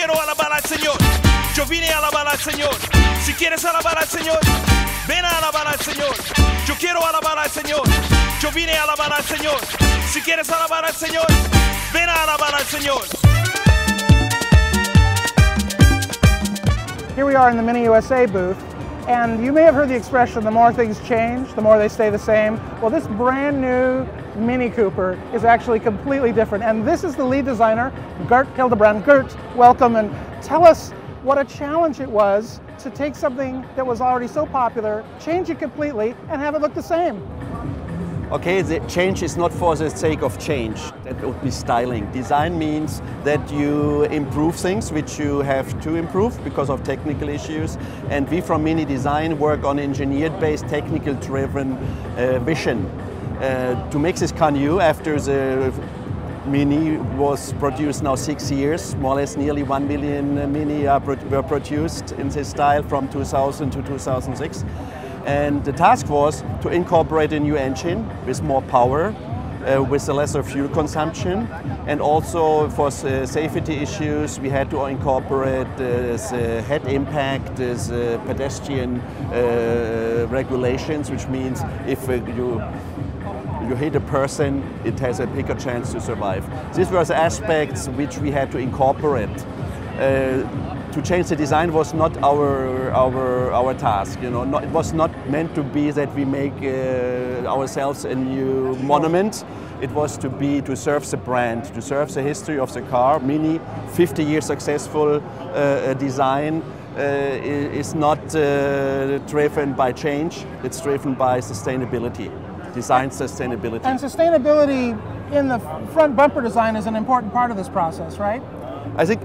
quiero alabar al Señor. Yo vine a alabar al Señor. Si quieres alabar al Señor, ven a alabar al Señor. Yo quiero alabar al Señor. Yo vine a alabar al Señor. Si quieres alabar al Señor, ven a alabar al Señor. Here we are in the Mini USA booth, and you may have heard the expression, the more things change, the more they stay the same. Well, this brand new Mini Cooper is actually completely different, and this is the lead designer, Gert Hildebrand. Gert, welcome, and tell us what a challenge it was to take something that was already so popular, change it completely, and have it look the same. Okay, the change is not for the sake of change. That would be styling. Design means that you improve things which you have to improve because of technical issues. And we from Mini Design work on engineered-based, technical-driven vision. To make this car new after the Mini was produced now 6 years, more or less nearly 1 million Mini were produced in this style from 2000 to 2006. And the task was to incorporate a new engine with more power, with a lesser fuel consumption, and also for safety issues we had to incorporate the head impact, the pedestrian regulations, which means if you hit a person, it has a bigger chance to survive. These were the aspects which we had to incorporate. To change the design was not our task. You know, it was not meant to be that we make ourselves a new monument. It was to serve the brand, to serve the history of the car. Mini, 50 years successful design is not driven by change. It's driven by sustainability, design sustainability. And sustainability in the front bumper design is an important part of this process, right? I think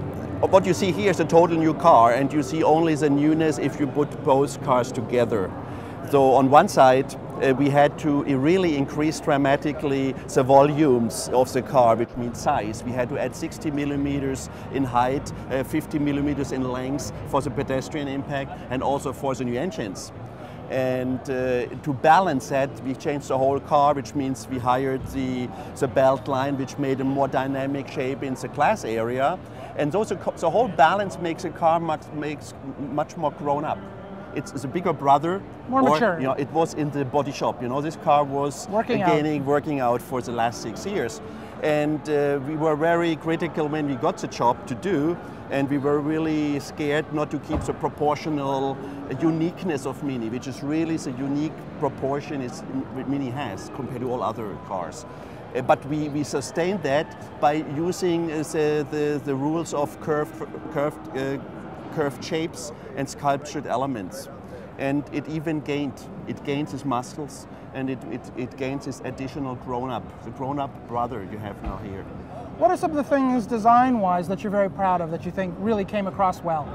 what you see here is a total new car, and you see only the newness if you put both cars together. So on one side, we had to really increase dramatically the volumes of the car, which means size. We had to add 60 millimeters in height, 50 millimeters in length for the pedestrian impact, and also for the new engines. And to balance that, we changed the whole car, which means we hired the belt line, which made a more dynamic shape in the glass area. And the whole balance makes the car much more grown up. It's a bigger brother. More mature. You know, it was in the body shop. You know, this car was working out for the last 6 years. And we were very critical when we got the job to do, and we were really scared not to keep the proportional uniqueness of Mini, which is really the unique proportion Mini has compared to all other cars. But we sustained that by using the rules of curved shapes and sculptured elements. And it even gains its muscles, and it gains its additional the grown-up brother you have now here. What are some of the things design-wise that you're very proud of that you think really came across well?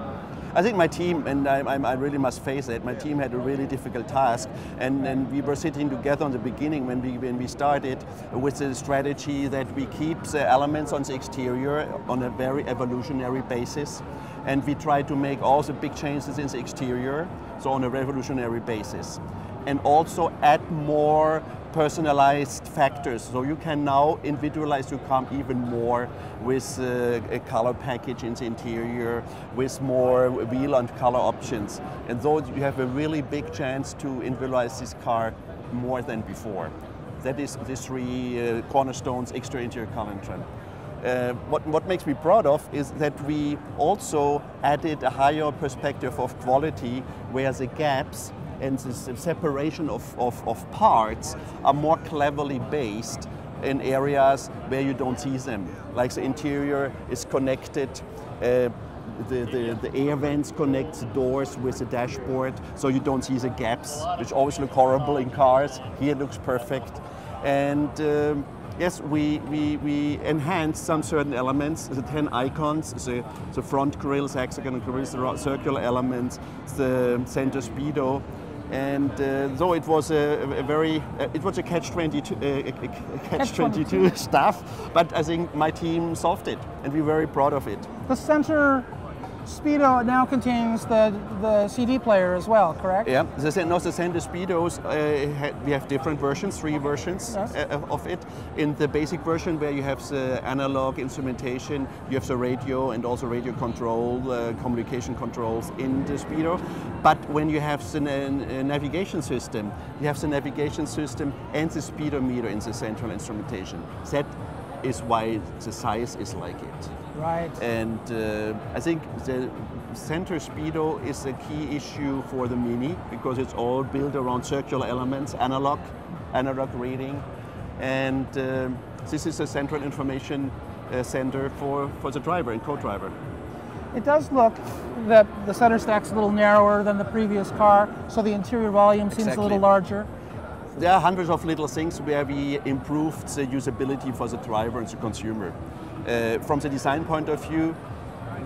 I think my team, and I really must face it, my team had a really difficult task, and we were sitting together in the beginning when we started with the strategy that we keep the elements on the exterior on a very evolutionary basis, and we try to make all the big changes in the exterior, so on a revolutionary basis, and also add more personalized factors, so you can now individualize your car even more with a color package in the interior, with more wheel and color options, and so you have a really big chance to individualize this car more than before. That is the three cornerstones: exterior, interior, color, and trim. What makes me proud of is that we also added a higher perspective of quality, where the gaps and the separation of parts are more cleverly based in areas where you don't see them. Like the interior is connected, the air vents connect the doors with the dashboard, so you don't see the gaps, which always look horrible in cars. Here it looks perfect. And yes, we enhanced some certain elements, the 10 icons, the front grills, hexagonal grills, the circular elements, the center speedo. And though it was it was a catch-22 stuff, but I think my team solved it, and we're very proud of it. The center Speedo now contains the CD player as well, correct? Yeah, the center Speedos, we have different versions, 3 versions of it. In the basic version where you have the analog instrumentation, you have the radio and also radio control, communication controls in the Speedo. But when you have the navigation system, you have the navigation system and the speedometer in the central instrumentation. That is why the size is like it. Right. And I think the center Speedo is a key issue for the Mini because it's all built around circular elements, analog reading. And this is a central information center for the driver and co-driver. It does look that the center stack's a little narrower than the previous car, so the interior volume seems a little larger. There are hundreds of little things where we improved the usability for the driver and the consumer. From the design point of view,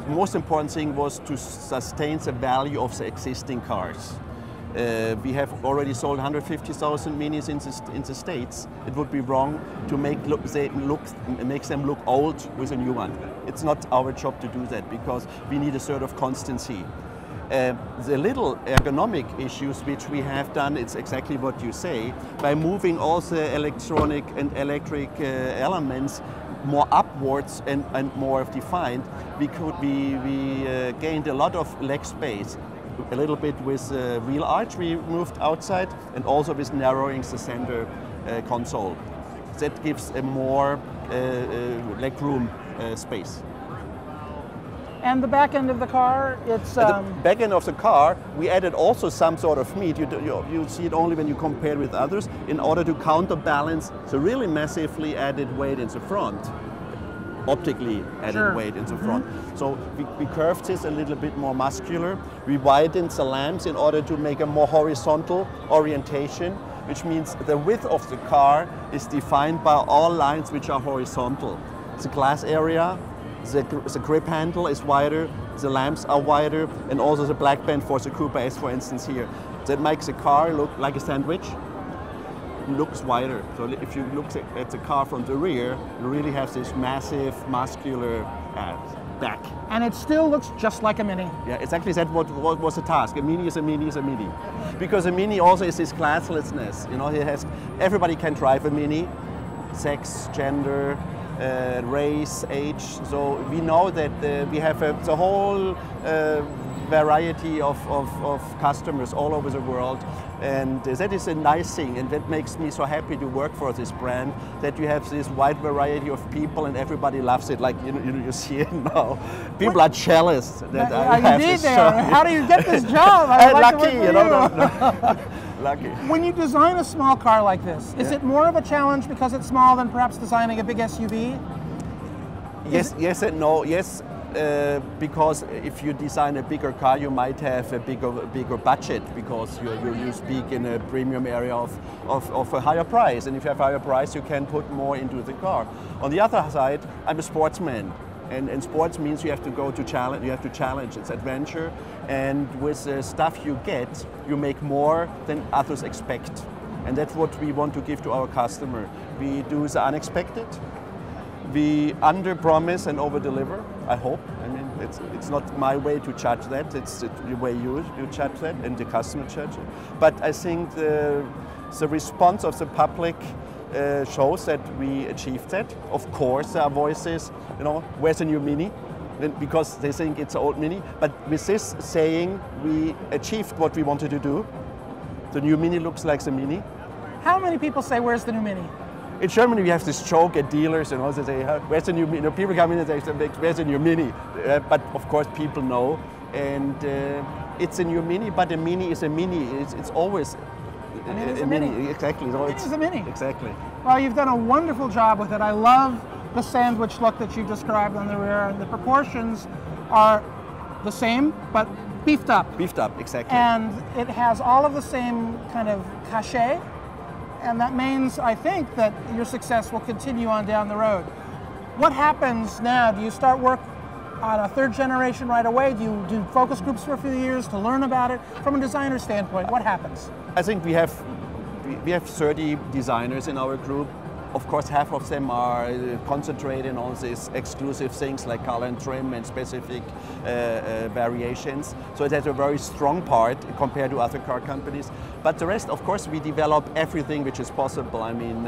the most important thing was to sustain the value of the existing cars. We have already sold 150,000 Minis in the States. It would be wrong to make them look old with a new one. It's not our job to do that because we need a sort of constancy. The little ergonomic issues which we have done, it's exactly what you say. By moving all the electronic and electric elements more upwards and more defined, we gained a lot of leg space. A little bit with wheel arch we moved outside and also with narrowing the center console. That gives a more legroom space. And the back end of the car, it's... At the back end of the car, we added also some sort of meat. You see it only when you compare with others in order to counterbalance the really massively added weight in the front. Optically added weight in the front. So we curved this a little bit more muscular. We widened the lamps in order to make a more horizontal orientation, which means the width of the car is defined by all lines which are horizontal. The glass area, the grip handle is wider, the lamps are wider, and also the black band for the Cooper-S, for instance, here. That makes the car look like a sandwich. Looks wider. So if you look at the car from the rear, you really have this massive muscular back. And it still looks just like a Mini. Yeah, exactly that what was the task. A Mini is a Mini is a Mini. Because a Mini also is this classlessness. You know, everybody can drive a Mini, sex, gender, race, age. So we know that we have the whole variety of customers all over the world, and that is a nice thing, and that makes me so happy to work for this brand, that you have this wide variety of people and everybody loves it. Like you see it now. People are jealous that I have this job. How do you get this job? Lucky, you know. Lucky. When you design a small car like this, is it more of a challenge because it's small than perhaps designing a big SUV? Yes and no. Yes, because if you design a bigger car, you might have a bigger budget because you speak in a premium area of a higher price. And if you have a higher price, you can put more into the car. On the other side, I'm a sportsman. And sports means you have to go to challenge. You have to challenge. It's adventure, and with the stuff you get, you make more than others expect, and that's what we want to give to our customer. We do the unexpected. We under-promise and over-deliver. I hope. I mean, it's not my way to judge that. It's the way you judge that, and the customer judge it. But I think the response of the public shows that we achieved that. Of course, there are voices, you know, where's the new Mini? Because they think it's an old Mini. But with this saying, we achieved what we wanted to do. The new Mini looks like the Mini. How many people say, where's the new Mini? In Germany, we have this joke at dealers, and also say, where's the new Mini? You know, people come in and say, where's the new Mini? But of course, people know. And it's a new Mini, but a Mini is a Mini. It's always a Mini. Exactly. So it's a Mini. Exactly. Well, you've done a wonderful job with it. I love the sandwich look that you described on the rear, and the proportions are the same, but beefed up. Beefed up, exactly. And it has all of the same kind of cachet, and that means, I think, that your success will continue on down the road. What happens now? Do you start work on a third generation right away? Do you do focus groups for a few years to learn about it? From a designer standpoint, what happens? I think we have 30 designers in our group, Of course, half of them are concentrated on these exclusive things like color and trim and specific variations. So it has a very strong part compared to other car companies. But the rest, of course, we develop everything which is possible. I mean,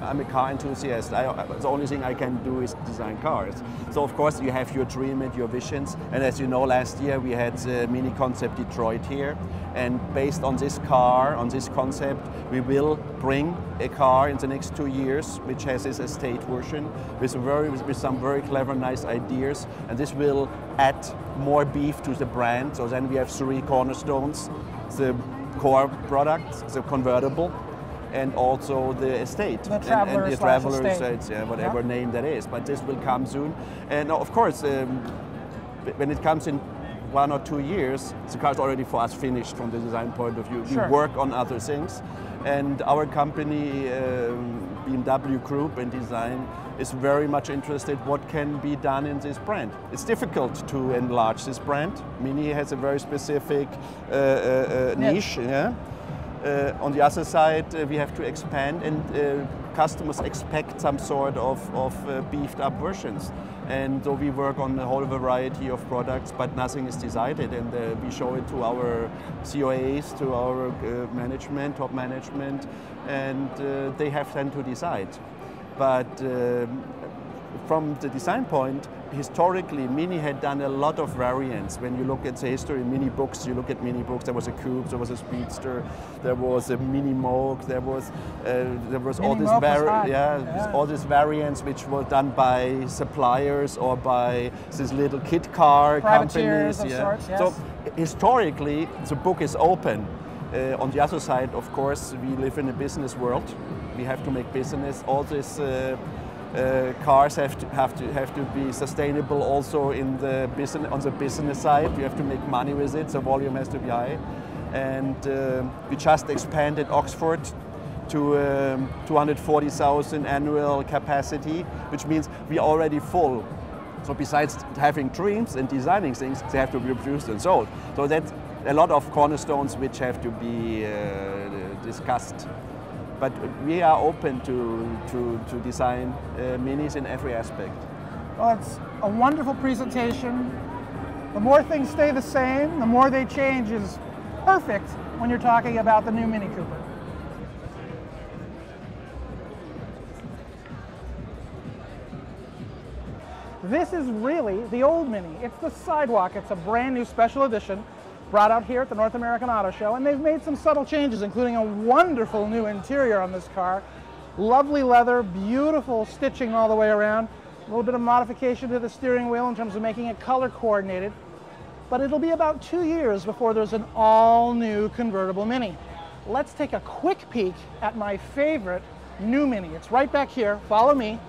I'm a car enthusiast. The only thing I can do is design cars. So of course, you have your dream and your visions. And as you know, last year we had Mini Concept Detroit here. And based on this car, on this concept, we will bring a car in the next 2 years, which has this estate version with some very clever, nice ideas. And this will add more beef to the brand. So then we have 3 cornerstones: the core product, the convertible, and also the estate. The Traveler and the Traveler estate, yeah, whatever name that is. But this will come soon. And of course, when it comes in 1 or 2 years, the car is already for us finished from the design point of view. Sure. We work on other things. And our company, BMW Group in design, is very much interested what can be done in this brand. It's difficult to enlarge this brand. Mini has a very specific niche. Yeah? On the other side, we have to expand, and customers expect some sort of beefed up versions. And so we work on a whole variety of products, but nothing is decided. And we show it to our COAs, to our management, top management, and they have then to decide. But from the design point, historically, Mini had done a lot of variants. When you look at the history, Mini books, you look at Mini books, there was a Coupe, there was a Speedster, there was a Mini Moog, there was all these variants which were done by suppliers or by these little kit car companies. Of sorts, yes. So historically, the book is open. On the other side, of course, we live in a business world. We have to make business. All this. Cars have to be sustainable also in the business, on the business side. You have to make money with it, so volume has to be high. And we just expanded Oxford to 240,000 annual capacity, which means we are already full. So besides having dreams and designing things, they have to be produced and sold. So that's a lot of cornerstones which have to be discussed. But we are open to design minis in every aspect. Well, it's a wonderful presentation. The more things stay the same, the more they change is perfect when you're talking about the new Mini Cooper. This is really the old Mini. It's the Sidewalk. It's a brand new special edition brought out here at the North American Auto Show, and they've made some subtle changes, including a wonderful new interior on this car. Lovely leather, beautiful stitching all the way around, a little bit of modification to the steering wheel in terms of making it color coordinated. But it'll be about 2 years before there's an all-new convertible Mini. Let's take a quick peek at my favorite new Mini. It's right back here. Follow me.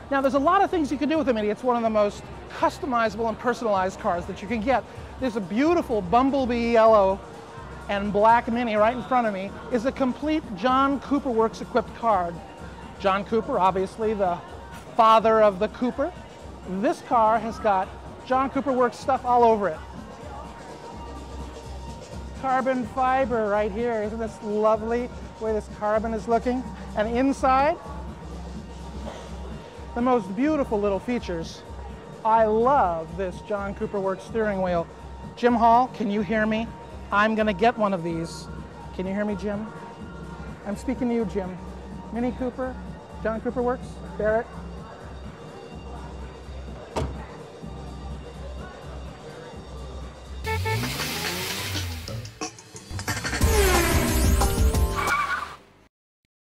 Now, there's a lot of things you can do with the Mini. It's one of the most customizable and personalized cars that you can get. There's a beautiful bumblebee yellow and black Mini right in front of me. Is a complete John Cooper Works equipped car. John Cooper, obviously the father of the Cooper. This car has got John Cooper Works stuff all over it. Carbon fiber right here. Isn't this lovely the way this carbon is looking? And inside, the most beautiful little features. I love this John Cooper Works steering wheel. Jim Hall, can you hear me? I'm gonna get one of these. Can you hear me, Jim? I'm speaking to you, Jim. Mini Cooper, John Cooper Works, Barrett.